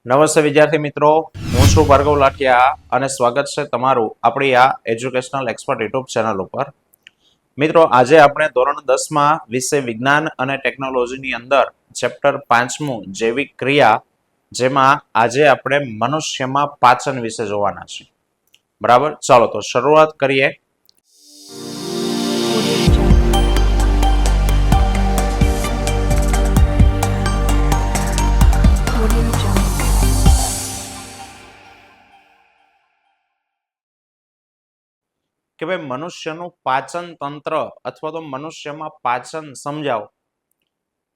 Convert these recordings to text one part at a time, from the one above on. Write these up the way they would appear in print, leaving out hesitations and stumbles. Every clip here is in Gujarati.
નમસ્તે વિદ્યાર્થી મિત્રો, હું છું ભાર્ગવ લાઠિયા અને સ્વાગત છે તમારું આપણી આ એજ્યુકેશનલ એક્સપર્ટ યુટ્યુબ ચેનલ ઉપર. મિત્રો, આજે આપણે ધોરણ 10માં વિષય વિજ્ઞાન અને ટેકનોલોજીની અંદર ચેપ્ટર 5મું જૈવિક ક્રિયા, જેમાં આજે આપણે મનુષ્યમાં પાચન વિશે જોવાના છીએ. બરાબર, ચાલો તો શરૂઆત કરીએ. કે ભાઈ મનુષ્યનું પાચન તંત્ર અથવા તો મનુષ્યમાં પાચન સમજાવો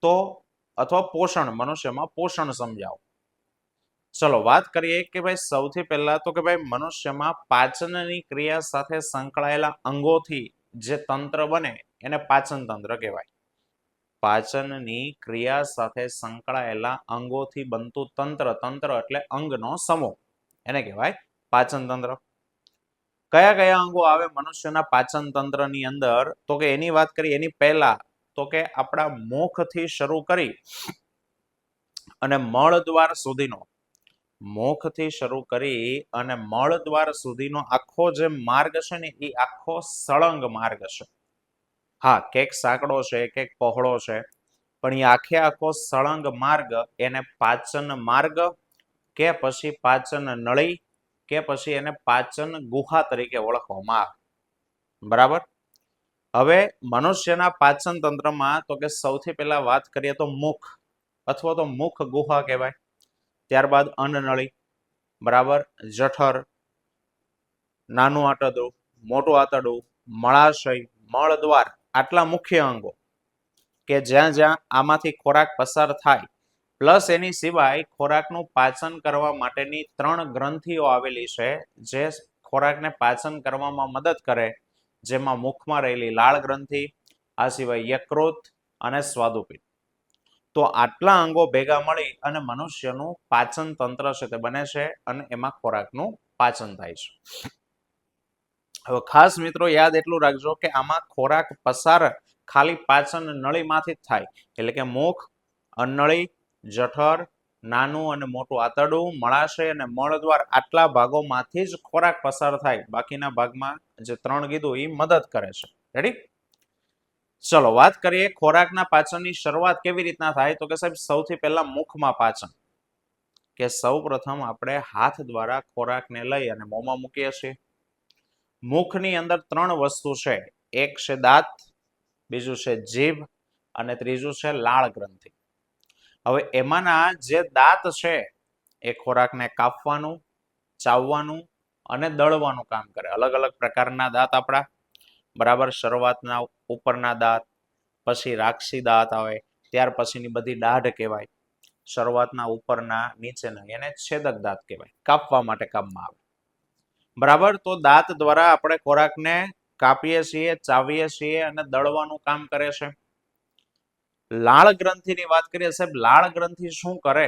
તો, અથવા પોષણ, મનુષ્યમાં પોષણ સમજાવો. ચલો વાત કરીએ કે ભાઈ સૌથી પહેલા તો કે ભાઈ મનુષ્યમાં પાચનની ક્રિયા સાથે સંકળાયેલા અંગોથી જે તંત્ર બને એને પાચન તંત્ર કહેવાય. પાચનની ક્રિયા સાથે સંકળાયેલા અંગોથી બનતું તંત્ર, તંત્ર એટલે અંગનો સમૂહ, એને કહેવાય પાચન તંત્ર. કયા કયા અંગો આવે મનુષ્યના પાચન તંત્રની અંદર? તો કે એની વાત કરીએ એની પહેલા તો કે આપણા મુખથી શરૂ કરી અને મળદ્વાર સુધીનો, મુખથી શરૂ કરી અને મળદ્વાર સુધીનો આખો જે માર્ગ છે ને એ આખો સળંગ માર્ગ છે. હા, કેક સાંકડો છે, કેક પહોળો છે, પણ એ આખે આખો સળંગ માર્ગ એને પાચન માર્ગ કે પછી પાચન નળી કે પછી એને પાચન ગુહા તરીકે ઓળખવામાં આવે. બરાબર. હવે મનુષ્યના પાચન તંત્રમાં તો કે સૌથી પહેલા વાત કરીએ તો મુખ અથવા તો મુખ ગુહા કહેવાય. ત્યારબાદ અન્નનળી, બરાબર, જઠર, નાનું આંતરડું, મોટું આંતરડું, મળાશય, મળદ્વાર, આટલા મુખ્ય અંગો કે જ્યાં જ્યાં આમાંથી ખોરાક પસાર થાય. પ્લસ એની સિવાય ખોરાકનું પાચન કરવા માટેની 3 ગ્રંથિઓ આવેલી છે જે ખોરાકને પાચન કરવામાં મદદ કરે, જેમાં મુખમાં રહેલી લાળ ગ્રંથિ, આ સિવાય યકૃત અને સ્વાદુપિંડ. તો આટલા અંગો ભેગા મળી અને મનુષ્યનું પાચન તંત્ર છે તે બને છે અને એમાં ખોરાકનું પાચન થાય છે. હવે ખાસ મિત્રો યાદ એટલું રાખજો કે આમાં ખોરાક પસાર ખાલી પાચન નળીમાંથી જ થાય, એટલે કે મુખ, અન્નળી, જઠર, નાનું અને મોટું આંતરડું, મળાશય અને મળદ્વાર, આટલા ભાગોમાંથી જ ખોરાક પસાર થાય. બાકીના ભાગમાં જે 3 કીધું એ મદદ કરે છે. રેડી? ચલો વાત કરીએ ખોરાકના પાચનની શરૂઆત કેવી રીતના થાય. તો કે સાહેબ સૌથી પહેલા મુખમાં પાચન, કે સૌ પ્રથમ આપણે હાથ દ્વારા ખોરાકને લઈ અને મોંમાં મૂકીએ છીએ. મુખની અંદર 3 વસ્તુ છે. એક છે દાંત, બીજું છે જીભ અને ત્રીજું છે લાળ ગ્રંથિ. હવે એમાંના જે દાંત છે એ ખોરાકને કાપવાનું, ચાવવાનું અને દળવાનું કામ કરે. અલગ અલગ પ્રકારના દાંત આપણા, બરાબર. શરૂઆતના ઉપરના દાંત, પછી રાક્ષસી દાંત આવે, ત્યાર પછીની બધી દાઢ કહેવાય. શરૂઆતના ઉપરના, નીચેના, એને છેદક દાંત કહેવાય, કાપવા માટે કામમાં આવે. બરાબર. તો દાંત દ્વારા આપણે ખોરાકને કાપીએ છીએ, ચાવીએ છીએ અને દળવાનું કામ કરે છે. લાળ ગ્રંથિની વાત કરીએ સાહેબ, લાળ ગ્રંથિ શું કરે?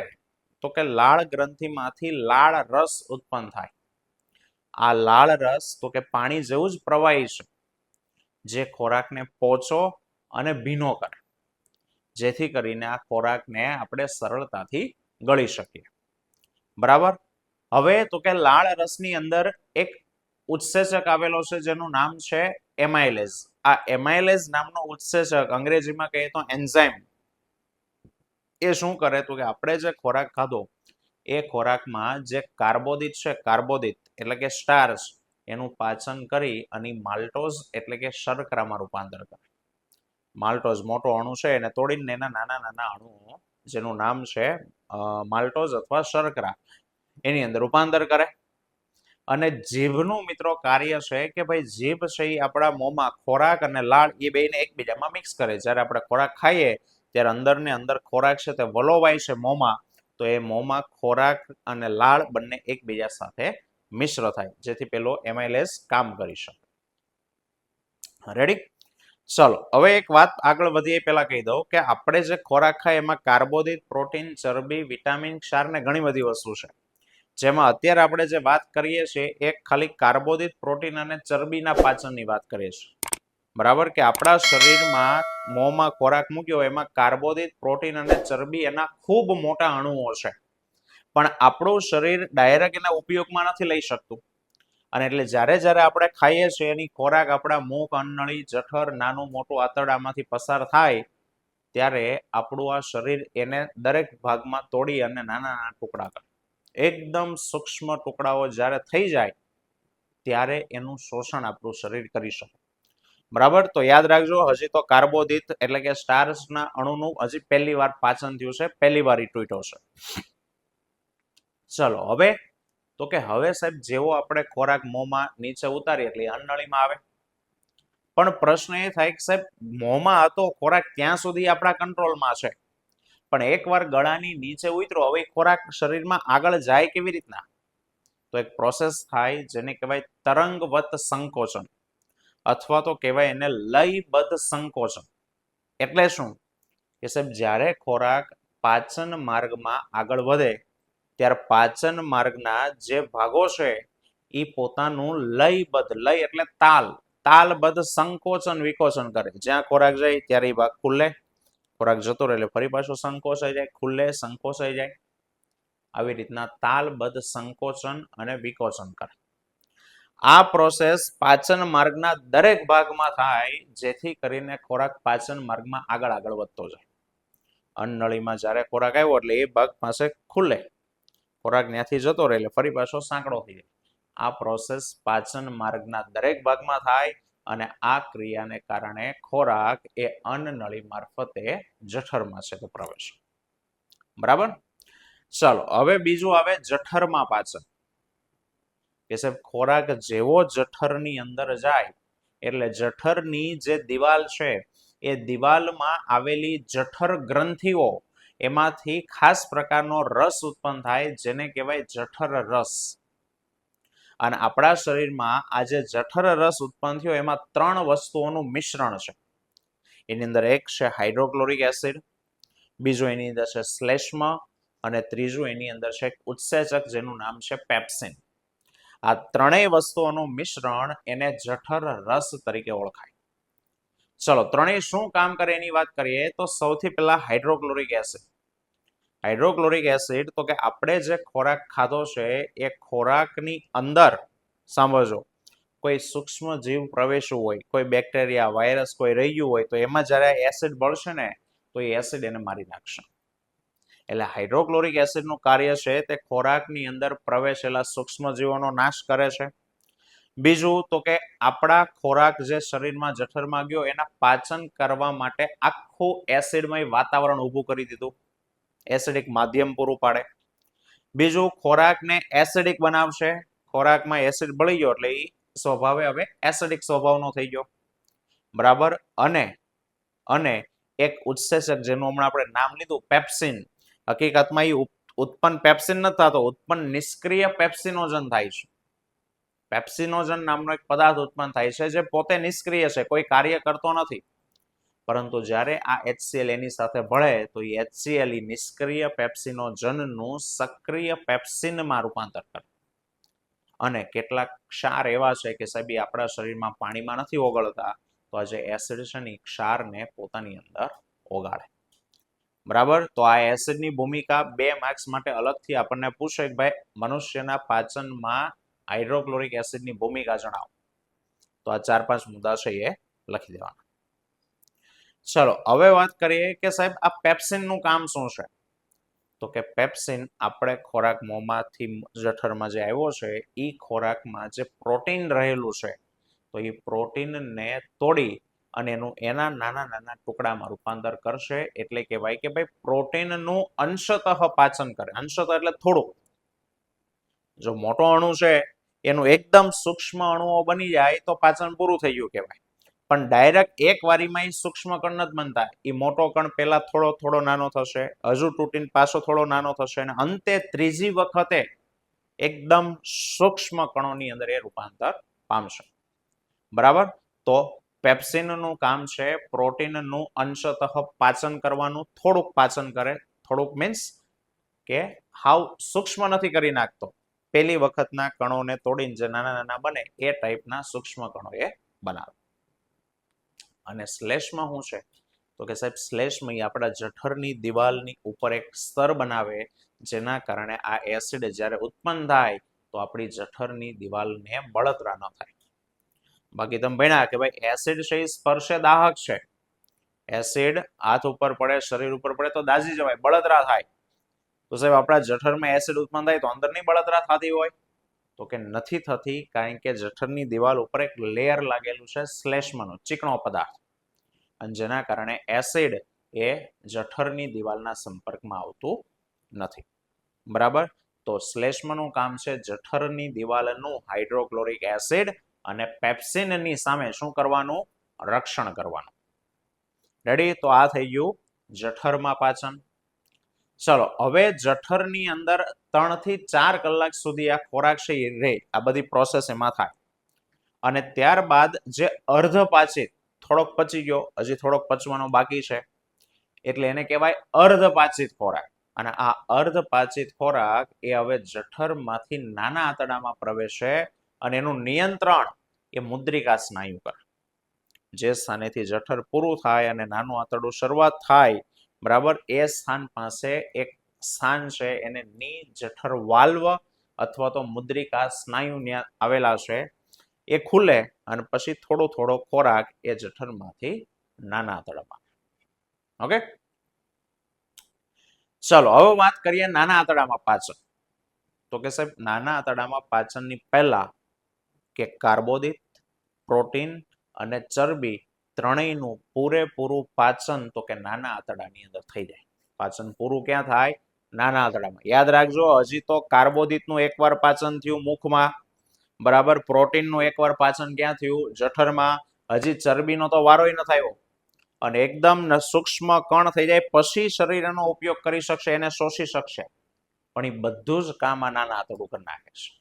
તો કે લાળ ગ્રંથિમાંથી લાળ રસ ઉત્પન્ન થાય. આ લાળ રસ તો કે પાણી જેવું જ પ્રવાહી છે, જે ખોરાકને પોચો અને ભીનો કરે, જેથી કરીને આ ખોરાકને આપણે સરળતાથી ગળી શકીએ. બરાબર. હવે તો કે લાળ રસની અંદર એક ઉત્સેચક આવેલો છે જેનું નામ છે એમાઇલેઝ. આ એમાઇલેઝ નામનો ઉત્સેચક, અંગ્રેજીમાં કહીએ તો એન્ઝાઇમ, એ શું કરે? તો કે આપણે જે ખોરાક ખાધો એ ખોરાકમાં જે કાર્બોદિત છે, કાર્બોદિત એટલે કે સ્ટાર્ચ, એનું પાચન કરી અને માલ્ટોઝ એટલે કે શર્કરામાં રૂપાંતર કરે. માલ્ટોઝ મોટો અણુ છે એને તોડીને એના નાના નાના અણુઓ, જેનું નામ છે માલ્ટોઝ અથવા શર્કરા, એની અંદર રૂપાંતર કરે. અને જીભનું મિત્રો કાર્ય છે કે ભાઈ જીભ છે એ આપણા મોંમાં ખોરાક અને લાળ એ બેને એકબીજામાં મિક્સ કરે. જ્યારે આપણે ખોરાક ખાઈએ ત્યારે અંદર ને અંદર ખોરાક છે તે વલોવાય છે મોંમાં, તો એ મોંમાં ખોરાક અને લાળ બંને એકબીજા સાથે મિશ્ર થાય, જેથી પેલો એમાઇલેઝ કામ કરી શકે. રેડી? ચલો હવે એક વાત આગળ વધીએ પહેલા કહી દઉં કે આપણે જે ખોરાક ખાય એમાં કાર્બોદિત, પ્રોટીન, ચરબી, વિટામિન, ક્ષાર ને ઘણી બધી વસ્તુ છે. જેમાં અત્યારે આપણે જે વાત કરીએ છીએ એ ખાલી કાર્બોદિત, પ્રોટીન અને ચરબીના પાચનની વાત કરીએ છીએ. બરાબર. કે આપણા શરીરમાં મોંમાં ખોરાક મૂક્યો એમાં કાર્બોદિત, પ્રોટીન અને ચરબી એના ખૂબ મોટા અણુઓ છે. પણ આપણું શરીર ડાયરેક્ટ એના ઉપયોગમાં નથી લઈ શકતું. અને એટલે જ્યારે જ્યારે આપણે ખાઈએ છીએ એની ખોરાક આપણા મુખ, અન્નળી, જઠર, નાનું મોટું આંતરડામાંથી પસાર થાય ત્યારે આપણું આ શરીર એને દરેક ભાગમાં તોડી અને નાના નાના ટુકડા કરે. એકદમ સૂક્ષ્મ ટુકડાઓ જ્યારે થઈ જાય ત્યારે એનું શોષણ આપણું શરીર કરી શકે. બરાબર, તો યાદ રાખજો, હજી તો કાર્બોદિત એટલે કે સ્ટાર્ચના અણુનું હજી પહેલી વાર પાચન થયું છે, પહેલી વાર ઈ તૂટ્યો છે. ચલો હવે તો કે હવે સાહેબ જેવો આપણે ખોરાક મોંમાં નીચે ઉતારીએ એટલે અન્નળીમાં આવે. પણ પ્રશ્ન એ થાય કે સાહેબ મોંમાં હતો ખોરાક ત્યાં સુધી આપણા કંટ્રોલમાં છે, પણ એકવાર ગળાની નીચે ઉતરો હવે ખોરાક શરીરમાં આગળ જાય કેવી રીતના? તો એક પ્રોસેસ થાય જેને કહેવાય તરંગવત સંકોચન, અથવા તો કહેવાય એને લયબદ્ધ સંકોચન. એટલે શું કે સાહેબ જ્યારે ખોરાક પાચન માર્ગમાં આગળ વધે ત્યારે પાચન માર્ગના જે ભાગો છે એ પોતાનું લયબદ્ધ, લય એટલે તાલબદ્ધ સંકોચન વિકોચન કરે. જ્યાં ખોરાક જાય ત્યારે એ ભાગ ખુલ્લે, ખોરાક જતો રહે એટલે ફરી પાછો સંકોચાઈ જાય, ખુલ્લે સંકોચાઈ જાય. આવી રીતના તાલબદ્ધ સંકોચન અને વિકોચન કરે. આ પ્રોસેસ પાચન માર્ગના દરેક ભાગમાં થાય જેથી કરીને ખોરાક પાચન માર્ગમાં આગળ વધતો જાય. અન્નળીમાં જ્યારે ખોરાક આવ્યો એટલે એ ભાગ પાસે ખુલ્લે, ખોરાક ત્યાંથી જતો રહે એટલે ફરી પાછો સાંકડો થઈ જાય. આ પ્રોસેસ પાચન માર્ગના દરેક ભાગમાં થાય અને આ ક્રિયાને કારણે ખોરાક એ અન્નનળી મારફતે જઠરમાં છે તો પ્રવેશ. બરાબર, ચાલો હવે બીજું આવે જઠરમાં પાચન. કે સાહેબ ખોરાક જેવો જઠરની અંદર જાય એટલે જઠરની જે દિવાલ છે એ દિવાલમાં આવેલી જઠર ગ્રંથિઓ એમાંથી ખાસ પ્રકારનો રસ ઉત્પન્ન થાય જેને કહેવાય જઠર રસ. અને આપણા શરીરમાં આ જે જઠર રસ ઉત્પન્ન થયો એમાં 3 વસ્તુઓનું મિશ્રણ છે. એની અંદર એક છે હાઇડ્રોક્લોરિક એસિડ, બીજું એની અંદર છે શ્લેષ્મ અને ત્રીજું એની અંદર છે ઉત્સેચક જેનું નામ છે પેપ્સિન. આ ત્રણેય વસ્તુઓનું મિશ્રણ એને જઠર રસ તરીકે ઓળખાય. ચલો ત્રણેય શું કામ કરે એની વાત કરીએ તો સૌથી પહેલા હાઇડ્રોક્લોરિક એસિડ. હાઇડ્રોક્લોરિક એસિડ તો કે આપણે જે ખોરાક ખાધો છે એ ખોરાકની અંદર સાંભળજો કોઈ સૂક્ષ્મ જીવ પ્રવેશવું હોય, કોઈ બેક્ટેરિયા, વાયરસ કોઈ રહી ગયું હોય તો એમાં જ્યારે એસિડ બળશે ને તો એ એસિડ એને મારી નાખશે. એટલે હાઇડ્રોક્લોરિક એસિડનું કાર્ય છે તે ખોરાકની અંદર પ્રવેશેલા સૂક્ષ્મજીવોનો નાશ કરે છે. બીજું તો કે આપણા ખોરાક જે શરીરમાં જઠરમાં ગયો એના પાચન કરવા માટે આખું એસિડમય વાતાવરણ ઊભું કરી દીધું, એસિડિક માધ્યમ પૂરું પાડે. બીજું ખોરાકને એસિડિક બનાવશે, ખોરાકમાં એસિડ ભળી ગયો એટલે એ સ્વભાવે હવે એસિડિક સ્વભાવનો થઈ ગયો. બરાબર, અને એક ઉત્સેચક જેનું હમણાં આપણે નામ લીધું પેપ્સિન, હકીકતમાં એ ઉત્પન્ન પેપ્સિન નથી થતો, ઉત્પન્ન નિષ્ક્રિય પેપ્સિનોજન થાય છે. પેપ્સિનોજન નામનો એક પદાર્થ ઉત્પન્ન થાય છે જે પોતે નિષ્ક્રિય છે, કોઈ કાર્ય કરતો નથી, પરંતુ જ્યારે આ HCl એની સાથે ભળે તો એ HCl નિષ્ક્રિય પેપ્સિનોજનનું સક્રિય પેપ્સિનમાં રૂપાંતર કરે. અને કેટલાક ક્ષાર એવા છે કે સાહેબ આપણા શરીરમાં પાણીમાં નથી ઓગળતા, તો આ જે એસિડ છે ને ક્ષારને પોતાની અંદર ઓગાળે. બરાબર, તો આ એસિડની ભૂમિકા 2 માર્ક્સ માટે અલગથી આપણને પૂછે કે ભાઈ મનુષ્યના પાચનમાં હાઇડ્રોક્લોરિક એસિડની ભૂમિકા જણાવો, તો આ 4-5 મુદ્દા છે એ લખી દેવાના. ચલો હવે વાત કરીએ કે સાહેબ આ પેપ્સિનનું કામ શું છે. તો કે પેપ્સિન આપણે ખોરાક મોંમાંથી જઠરમાં જે આવ્યો છે એ ખોરાકમાં જે પ્રોટીન રહેલું છે તો એ પ્રોટીનને તોડી અને એના નાના નાના ટુકડામાં રૂપાંતર કરશે. એટલે કહેવાય કે ભાઈ પ્રોટીનનું અંશતઃ પાચન કરે. અંશતઃ એટલે થોડું. જો મોટો અણુ છે એનું એકદમ સૂક્ષ્મ અણુઓ બની જાય તો પાચન પૂરું થઈ ગયું કહેવાય, પણ ડાયરેક્ટ એક વારીમાં સૂક્ષ્મ કણ નથી બનતા. એ મોટો કણ પહેલા થોડો નાનો થશે, હજુ તૂટીને પાછો થોડો નાનો થશે અને અંતે ત્રીજી વખતે એકદમ સૂક્ષ્મ કણોની અંદર એ રૂપાંતર પામશે. બરાબર, તો પેપ્સિનનું કામ છે પ્રોટીનનું અંશતઃ પાચન કરવાનું. થોડુંક પાચન કરે, થોડુંક મીન્સ કે હાવ સૂક્ષ્મ નથી કરી નાખતો, પહેલી વખતના કણોને તોડીને જે નાના નાના બને એ ટાઈપના સૂક્ષ્મ કણો એ બનાવે. અને શ્લેષ્મ શું છે તો કે સાહેબ શ્લેષ્મયી આપણા જઠરની દિવાલની ઉપર એક સ્તર બનાવે, જેના કારણે આ એસિડ જ્યારે ઉત્પન્ન થાય તો આપણી જઠરની દિવાલને બળતરા ન થાય. બાકી તમે ભણ્યા કે ભાઈ એસિડ છે એ સ્પર્શે દાહક છે. એસિડ હાથ ઉપર પડે, શરીર ઉપર પડે તો દાઝી જવાય, બળતરા થાય. તો સાહેબ આપણા જઠરમાં એસિડ ઉત્પન્ન થાય તો અંદરની બળતરા થતી હોય? તો કે નથી થતી, કારણ કે જઠરની દિવાલ ઉપર એક લેયર લાગેલું છે શ્લેષ્મનું, ચીકણો પદાર્થ, અને જેના કારણે એસિડ એ જઠરની દિવાલના સંપર્કમાં આવતું નથી. બરાબર? તો શ્લેષ્મનું કામ છે જઠરની દિવાલનું હાઇડ્રોક્લોરિક એસિડ અને પેપ્સિનની સામે શું કરવાનું? રક્ષણ કરવાનું. રેડી? તો આ થઈ ગયું જઠરમાં પાચન. ચલો, હવે જઠરની અંદર 3 થી 4 કલાક સુધી આ ખોરાક છે એ રહે, આ બધી પ્રોસેસ એમાં થાય. અને ત્યારબાદ જે અર્ધપાચિત, થોડોક પચી ગયો, હજી થોડોક પચવાનો બાકી છે, એટલે એને કહેવાય અર્ધપાચિત ખોરાક. અને આ અર્ધપાચિત ખોરાક એ હવે જઠરમાંથી નાના આંતરડામાં પ્રવેશે અને એનું નિયંત્રણ એ મુદ્રિકા સ્નાયુ કરે. જે સ્થાનેથી જઠર પૂરું થાય અને નાનું આંતરડું શરૂઆત થાય, બરાબર, એ સ્થાન પાસે એક સ્થાન છે, એને ની જઠર વાલ્વ અથવા તો મુદ્રિકા સ્નાયુ આવેલા છે. એ ખુલે અને પછી થોડો થોડો ખોરાક એ જઠરમાંથી નાના આંતરડામાં. ઓકે, ચલો હવે વાત કરીએ નાના આંતરડામાં પાચન. તો કે સાહેબ નાના આંતરડામાં પાચનની પહેલા કે કાર્બોદિત, પ્રોટીન અને ચરબી ત્રણેયનું પૂરેપૂરું પાચન તો કે નાના આંતરડાની અંદર થઈ જાય. પાચન પૂરું ક્યાં થાય? નાના આંતરડામાં. યાદ રાખજો, હજી તો કાર્બોદિતનું એકવાર પાચન થયું મુખમાં, બરાબર, પ્રોટીનનું એકવાર પાચન ક્યાં થયું? જઠરમાં. હજી ચરબીનો તો વારો ન થયો, અને એકદમ સૂક્ષ્મ કણ થઈ જાય પછી શરીર એનો ઉપયોગ કરી શકશે, એને શોષી શકશે, પણ એ બધું જ કામ આ નાના આંતરડું કરી નાખે છે.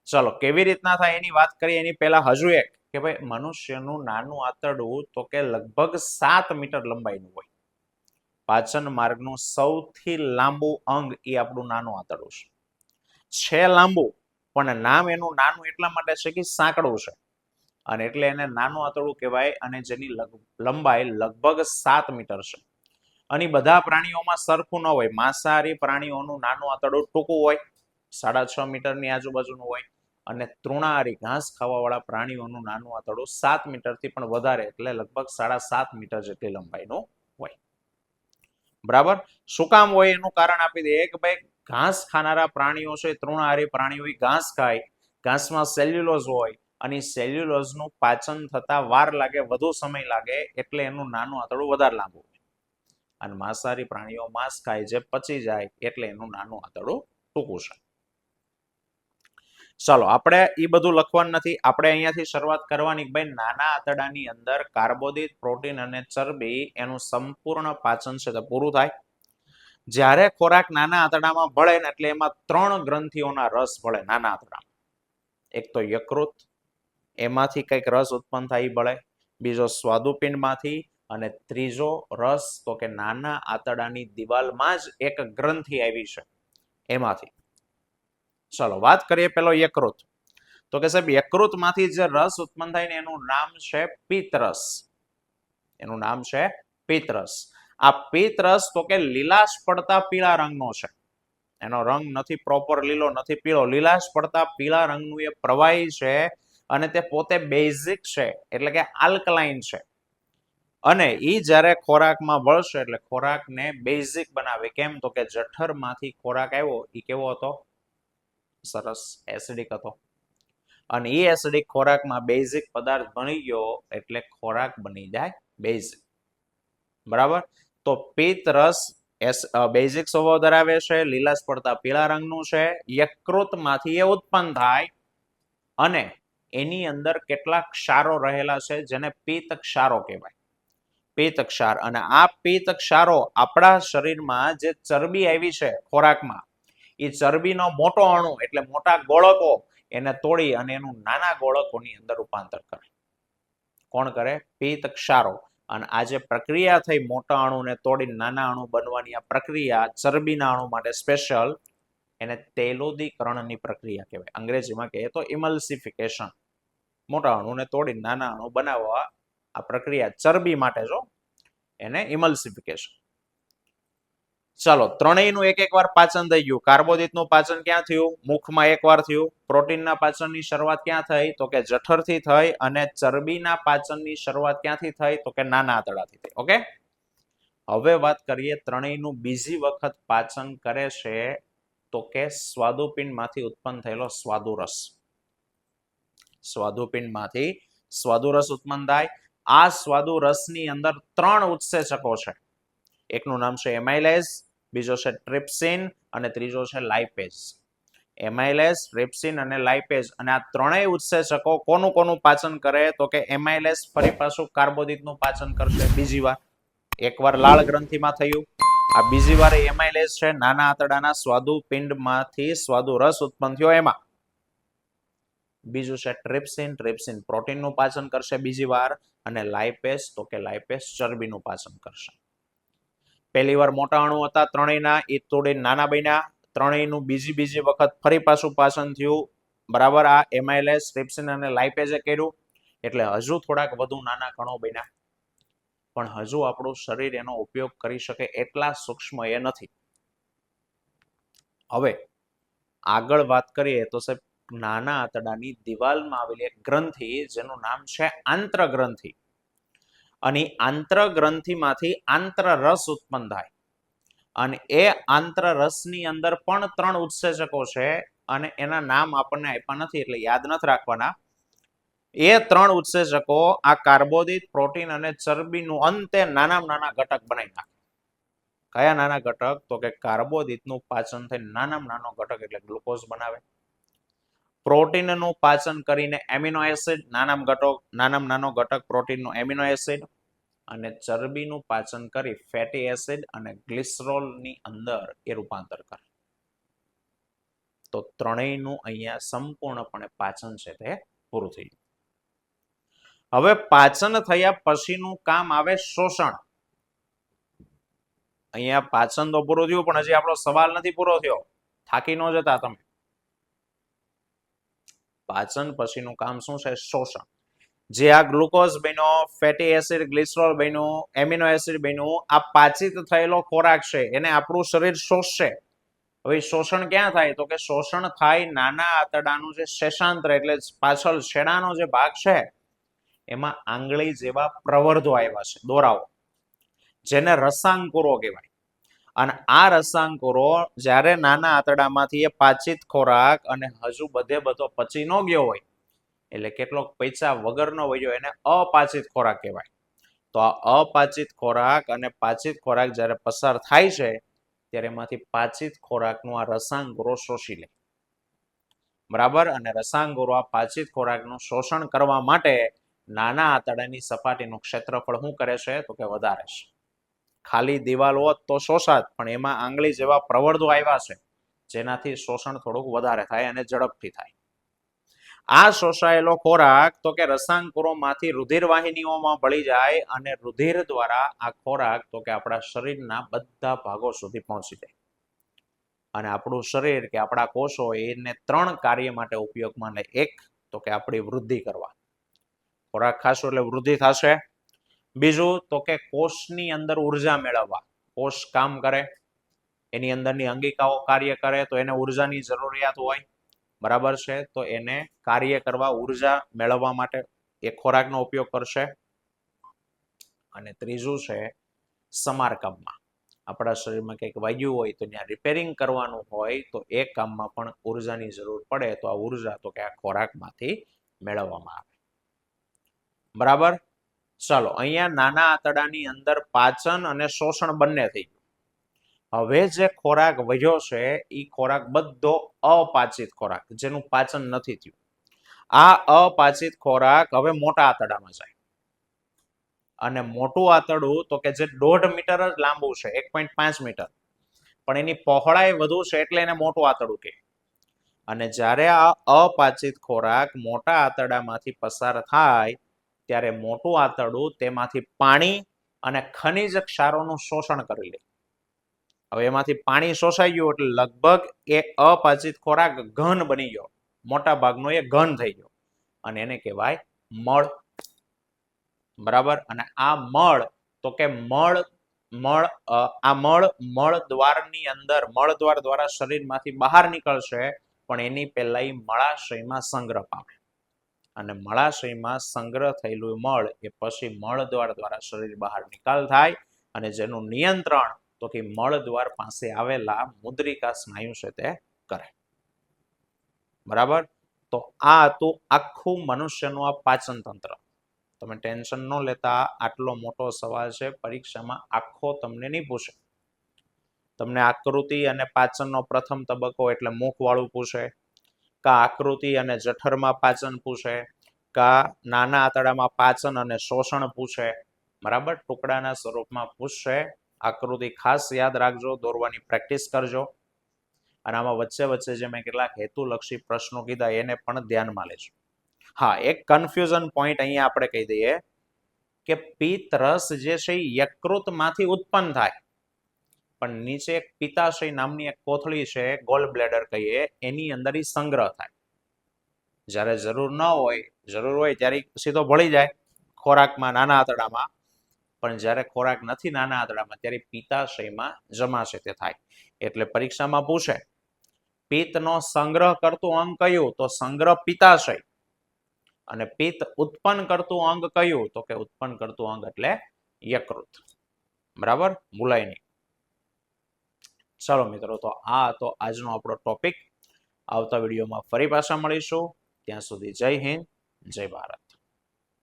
ચલો, કેવી રીતના થાય એની વાત કરીએ એની પહેલા હજુ એક કે ભાઈ મનુષ્યનું નાનું આંતરડું તો કે લગભગ 7 મીટર લંબાઈનું હોય. પાચન માર્ગનું સૌથી લાંબુ અંગ એ આપણું નાનું આંતરડું છે લાંબુ, પણ નામ એનું નાનું એટલા માટે છે કે સાંકડું છે, અને એટલે એને નાનું આંતરડું કહેવાય, અને જેની લંબાઈ લગભગ 7 મીટર છે. અને બધા પ્રાણીઓમાં સરખું ન હોય. માંસાહારી પ્રાણીઓનું નાનું આંતરડું ટૂંકું હોય, 6.5 મીટરની આજુબાજુનું હોય, અને તૃણાહારી ઘાસ ખાવાવાળા પ્રાણીઓનું નાનું આંતરડું 7 મીટરથી પણ વધારે, એટલે લગભગ 7.5 મીટર જેટલી લંબાઈનું હોય. બરાબર? શું કામ હોય એનું કારણ આપી દે કે ભાઈ ઘાસ ખાનારા પ્રાણીઓ છે, તૃણાહારી પ્રાણીઓ ઘાસ ખાય, ઘાસમાં સેલ્યુલોઝ હોય, અને સેલ્યુલોઝનું પાચન થતા વાર લાગે, વધુ સમય લાગે, એટલે એનું નાનું આંતરડું વધારે લાંબુ હોય. અને માંસાહારી પ્રાણીઓ માંસ ખાય, જે પચી જાય, એટલે એનું નાનું આંતરડું ટૂંકું છે. ચાલો, આપણે એ બધું લખવાનું નથી, આપણે અહીંયાથી શરૂઆત કરવાની. ભાઈ નાના આંતરડાની અંદર કાર્બોદિત, પ્રોટીન અને ચરબી એનું સંપૂર્ણ પાચન છે તે પૂરું થાય. જ્યારે ખોરાક નાના આંતરડામાં ભળે ને એટલે એમાં 3 ગ્રંથિઓના રસ ભળે નાના આંતરડામાં. એક તો યકૃત, એમાંથી કંઈક રસ ઉત્પન્ન થાય ભળે, બીજો સ્વાદુપિંડમાંથી, અને ત્રીજો રસ તો કે નાના આંતરડાની દિવાલમાં જ એક ગ્રંથિ આવી છે એમાંથી. ચલો વાત કરીએ પેલો યકૃત. તો કે સાહેબ યકૃતમાંથી જે રસ ઉત્પન્ન થાય ને એનું નામ છે પિત્તરસ. એનું નામ છે પિત્તરસ. આ પિત્તરસ તો કે લીલાશ પડતા પીળા રંગનો છે. એનો રંગ નથી પ્રોપર લીલો, નથી પીળો, લીલાશ પડતા પીળા રંગનું એ પ્રવાહી છે, અને તે પોતે બેઝિક છે, એટલે કે આલ્કલાઇન છે. અને એ જ્યારે ખોરાકમાં ભળશે એટલે ખોરાકને બેઝિક બનાવે. કેમ? તો કે જઠરમાંથી ખોરાક આવ્યો એ કેવો હતો? સરસ એસિડિક હતો. અને એ એસિડિક ખોરાકમાં બેઝિક પદાર્થ બની ગયો એટલે ખોરાક બની જાય બેઝિક. બરાબર? તો પિત્તરસ બેઝિક સ્વભાવ ધરાવે છે, લીલાશ પડતા પીળા રંગનું છે, યકૃતમાંથી એ ઉત્પન્ન થાય, અને એની અંદર કેટલાક ક્ષારો રહેલા છે જેને પિત્ત ક્ષારો કહેવાય. પિત્ત ક્ષાર. અને આ પિત્ત ક્ષારો આપણા શરીરમાં જે ચરબી આવી છે ખોરાકમાં, એ ચરબીનો મોટો અણુ એટલે મોટા ગોળકો એને તોડી અને એનું નાના ગોળકોની અંદર રૂપાંતર કરે. કોણ કરે? પિત્ત ક્ષારો. અને આ જે પ્રક્રિયા થઈ મોટા અણુને તોડી નાના અણુ બનવાની, આ પ્રક્રિયા ચરબીના અણુ માટે સ્પેશિયલ, એને તૈલોદીકરણની પ્રક્રિયા કહેવાય. અંગ્રેજીમાં કહીએ તો એને ઇમલ્સિફિકેશન. ચાલો, ત્રણેયનું એક વાર પાચન થઈ ગયું. કાર્બોદિતનું પાચન ક્યાં થયું? મુખમાં એકવાર થયું. પ્રોટીનના પાચનની શરૂઆત ક્યાં થઈ? તો કે જઠરથી થઈ. અને ચરબીના પાચનની શરૂઆત ક્યાંથી થઈ? તો કે નાના આંતરડાથી થઈ. ઓકે, હવે વાત કરીએ ત્રણેયનું બીજી વખત પાચન કરે છે તો કે સ્વાદુપિંડમાંથી ઉત્પન્ન થયેલો સ્વાદુરસ. સ્વાદુપિંડમાંથી સ્વાદુરસ ઉત્પન્ન થાય. આ સ્વાદુરસની અંદર 3 ઉત્સેચકો છે. એકનું નામ છે એમાઇલેઝ, બીજો છે ટ્રિપ્સિન અને ત્રીજો છે લાઇપેઝ. એમાઇલેઝ, ટ્રિપ્સિન અને લાઇપેઝ, અને આ ત્રણેય ઉત્સેચકો કોનું પાચન કરે? તો કે એમાઇલેઝ ફરી પાછું કાર્બોદિતનું પાચન કરશે બીજી વાર. એકવાર લાળ ગ્રંથિમાં થયું, આ બીજી વાર એમાઇલેઝ છે નાના આંતરડાના સ્વાદુપિંડમાંથી સ્વાદુરસ ઉત્પન્ન થયો એમાં. બીજું છે ટ્રિપ્સિન, ટ્રિપ્સિન પ્રોટીનનું પાચન કરશે બીજી વાર. અને લાઇપેઝ તો કે લાઇપેઝ ચરબીનું પાચન કરશે. પહેલી વાર મોટા અણુ હતા ત્રણેયના, એ થોડી નાના બન્યા. ત્રણેયનું બીજી વખત ફરી પાછું પાચન થયું. બરાબર, આ એમાઇલેઝ, ટ્રિપ્સિન અને લાઇપેઝે કર્યું. એટલે હજુ થોડાક વધુ નાના કણો બન્યા. પણ હજુ આપણું શરીર એનો ઉપયોગ કરી શકે એટલા સૂક્ષ્મ એ નથી. હવે આગળ વાત કરીએ તો સાહેબ, નાના આંતરડાની દિવાલમાં આવેલી એક ગ્રંથિ જેનું નામ છે આંત્રગ્રંથિ. અને આંત્રગ્રંથિમાંથી આંત્રરસ ઉત્પન્ન થાય. અને એ આંત્રરસની અંદર પણ 3 ઉત્સેચકો છે. અને એના નામ આપણને આપ્યા નથી એટલે યાદ નથી રાખવાના. એ 3 ઉત્સેચકો આ કાર્બોદિત, પ્રોટીન અને ચરબીનું અંતે નાના ઘટક બનાવી નાખે. કયા નાના ઘટક? તો કે કાર્બોદિતનું પાચન થઈ નાનામાં નાનો ઘટક એટલે ગ્લુકોઝ બનાવે. પ્રોટીનનું પાચન કરીને એમિનો એસિડ, નાનામાં નાનો ઘટક પ્રોટીનનો એમિનો એસિડ. અને ચરબીનું પાચન કરી ફેટી એસિડ અને ગ્લિસરોલની અંદર એ રૂપાંતર કરે. તો ત્રણેયનું અહીંયા સંપૂર્ણપણે પાચન છે તે પૂરું થઈ ગયું. હવે પાચન થયા પછીનું કામ આવે શોષણ. અહીંયા પાચન તો પૂરું થયું, પણ હજી આપણો સવાલ નથી પૂરો થયો. થાકી ન જતા તમે. પાચન પછીનું કામ શું છે? શોષણ. જે આ ગ્લુકોઝ બન્યો, ફેટી એસિડ, ગ્લિસરોલ બન્યું, એમિનો એસિડ બન્યું, આ પાચિત થયેલો ખોરાક છે એને આપણું શરીર શોષશે. હવે શોષણ ક્યાં થાય? તો કે શોષણ થાય નાના આંતરડાનું જે શેષાંત્ર એટલે પાછળ છેડાનો જે ભાગ છે એમાં આંગળી જેવા પ્રવર્ધો આવ્યા છે, દોરાઓ, જેને રસાંકુરો કહેવાય. અને આ રસાંકુરો જ્યારે નાના આંતરડામાંથી એ પાચિત ખોરાક અને હજુ બધો પચી ન ગયો હોય એટલે કેટલોક પૈસા વગરનો વયો એને અપાચિત ખોરાક કહેવાય. તો આ અપાચિત ખોરાક અને પાચિત ખોરાક જ્યારે પસાર થાય છે ત્યારે એમાંથી પાચિત ખોરાકનું આ રસાંકુરો શોષી લે. બરાબર, અને રસાંકુરો આ પાચિત ખોરાકનું શોષણ કરવા માટે નાના આંતરડાની સપાટીનું ક્ષેત્રફળ શું કરે છે? તો કે વધારે છે. ખાલી દિવાલ હોત તો શોષાત, પણ એમાં આંગળી જેવા પ્રવર્ધો આવ્યા છે જેનાથી શોષણ થોડુંક વધારે થાય અને ઝડપથી થાય. આ શોષાયેલો ખોરાક તો કે રસાંકુરોમાંથી રુધિર વાહિનીઓમાં ભળી જાય અને રુધિર દ્વારા આ ખોરાક તો કે આપણા શરીરના બધા ભાગો સુધી પહોંચી જાય. અને આપણું શરીર કે આપણા કોષો એને 3 કાર્ય માટે ઉપયોગમાં લે. એક તો કે આપણી વૃદ્ધિ કરવા, ખોરાક ખાશો એટલે વૃદ્ધિ થશે. બીજું તો કે કોષની અંદર ઉર્જા મેળવવા, કોષ કામ કરે, એની અંદરની અંગિકાઓ કાર્ય કરે તો એને ઉર્જાની જરૂરિયાત હોય. બરાબર છે, તો એને કાર્ય કરવા, ઉર્જા મેળવવા માટે એ ખોરાકનો ઉપયોગ કરશે. અને ત્રીજું છે સમારકામમાં. આપણા શરીરમાં કંઈક વાગ્યું હોય તો ત્યાં રિપેરિંગ કરવાનું હોય તો એ કામમાં પણ ઉર્જાની જરૂર પડે, તો આ ઉર્જા તો કે આ ખોરાકમાંથી મેળવવામાં આવે. બરાબર, ચાલો, અહીંયા નાના આંતરડાની અંદર પાચન અને શોષણ બંને થઈ ગયું. હવે જે ખોરાક વધ્યો છે એ ખોરાક બધો અપાચિત ખોરાક, જેનું પાચન નથી થયું. આ અપાચિત ખોરાક હવે મોટા આંતરડામાં જાય. અને મોટું આંતરડું તો કે જે 1.5 મીટર જ લાંબુ છે, 1.5 મીટર, પણ એની પહોળાઈ વધુ છે એટલે એને મોટું આંતરડું કહે. અને જ્યારે આ અપાચિત ખોરાક મોટા આંતરડામાંથી પસાર થાય ત્યારે મોટું આંતરડું તેમાંથી પાણી અને ખનિજ ક્ષારોનું શોષણ કરી લે. હવે એમાંથી પાણી શોષાઈ ગયું એટલે લગભગ એ અપાચિત ખોરાક ઘન બની ગયો, મોટા ભાગનો એ ઘન થઈ ગયો, અને એને કહેવાય મળ. બરાબર, અને આ મળ તો કે આ મળ દ્વારની અંદર મળ દ્વાર દ્વારા શરીરમાંથી બહાર નીકળશે, પણ એની પહેલા મળાશયમાં સંગ્રહ પામે અને મળાશયમાં સંગ્રહ થયેલું મળ એ પછી મળ દ્વાર દ્વારા શરીર બહાર નિકાલ થાય અને જેનું નિયંત્રણ તો કે મળ દ્વાર પાસે આવેલા મુદ્રિકા સ્નાયુ છે તે કરે. બરાબર. તો આ હતું આખું મનુષ્યનું આ પાચન તંત્ર. તમે ટેન્શન ન લેતા, આટલો મોટો સવાલ છે, પરીક્ષામાં આખો તમને નહીં પૂછે. તમને આકૃતિ અને પાચનનો પ્રથમ તબક્કો એટલે મુખ વાળું પૂછે, કા આકૃતિ અને જઠરમાં પાચન પૂછે, કા નાના આંતરડામાં પાચન અને શોષણ પૂછે. બરાબર, ટુકડાના સ્વરૂપમાં પૂછશે. આકૃતિ ખાસ યાદ રાખજો, દોરવાની પ્રેક્ટિસ કરજો. અને આમાં વચ્ચે વચ્ચે જે મેં કેટલાક હેતુલક્ષી પ્રશ્નો કીધા એને પણ ધ્યાનમાં લેજો. હા, એક કન્ફ્યુઝન પોઈન્ટ અહીંયા આપણે કહી દઈએ કે પિત્ત રસ જે છે એ યકૃતમાંથી ઉત્પન્ન થાય, પણ નીચે એક પિત્તાશય નામની એક કોથળી છે, ગોલ બ્લેડર કહીએ, એની અંદર ઈ સંગ્રહ થાય. જ્યારે જરૂર ન હોય, જરૂર હોય ત્યારે સીધો ભળી જાય ખોરાકમાં, નાના આંતરડામાં. પણ જ્યારે ખોરાક નથી નાના આંતરડામાં ત્યારે પિત્તાશયમાં જમાશે તે થાય. એટલે પરીક્ષામાં પૂછે પિત્તનો સંગ્રહ કરતું અંગ કયું, તો સંગ્રહ પિત્તાશય. અને પિત્ત ઉત્પન્ન કરતું અંગ કયું, તો કે ઉત્પન્ન કરતું અંગ એટલે યકૃત. બરાબર, ભૂલાય નહીં. ચાલો મિત્રો, તો આ હતો આજનો આપણો ટોપિક. આવતા વિડીયોમાં ફરી પાછા મળીશું. ત્યાં સુધી જય હિન્દ, જય ભારત.